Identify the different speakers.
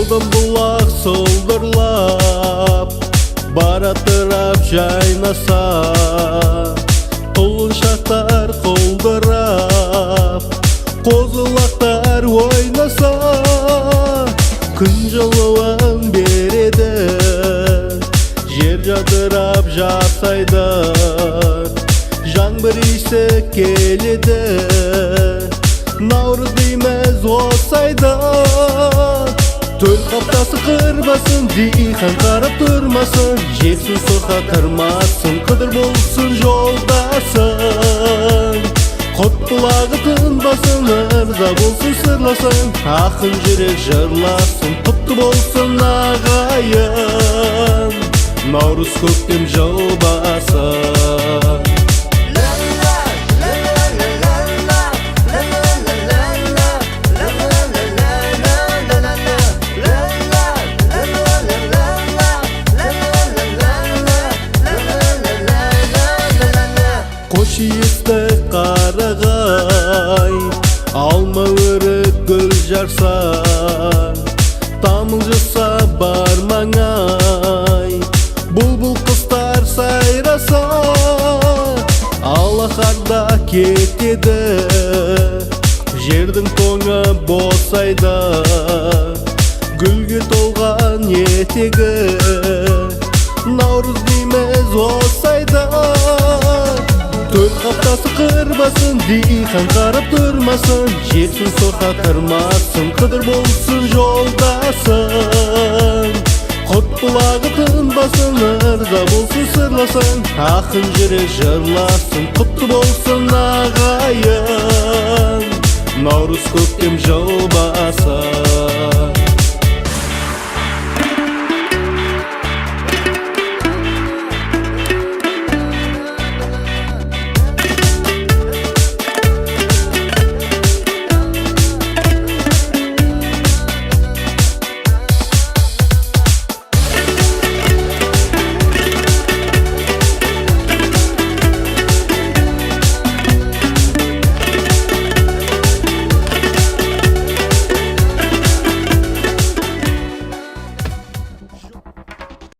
Speaker 1: Жолдың бұлақ солдырлап баратырап жайнаса, құлыншақтар қолдырап қозылақтар ойнаса, күн жылуын береді, жер жадырап жасайды, жаңбыр иісі келеді, наурыз дейміз осайды. Төл қаптасы қырбасын, диқан қарап тұрмасын, жексін соқа тұрмасын, қыдыр болсын жолдасың. Құт бұлағы тынбасын, ырза болсын сырласын, ақын жүрек жырласын, құтты болсын ағайын, наурыз көктем жыл басын. Қош иісті қарағай, алма өрік гүл жарса, тамылжыса бар маңай, бұлбұл құстар сайраса, алақарда кетеді, жердің тоңы босайды, гүлге толған етегі, наурыз дейміз осайды. Төл қаптасы қырбасын, диқан қарап тұрмасын, жексін соқа тұрмасын, қыдыр болсын жолдасың. Құт бұлағы тынбасын, ырза болсын сырласын, ақын жүрек жырласын, құтты болсын ағайын, наурыз көктем жыл басын.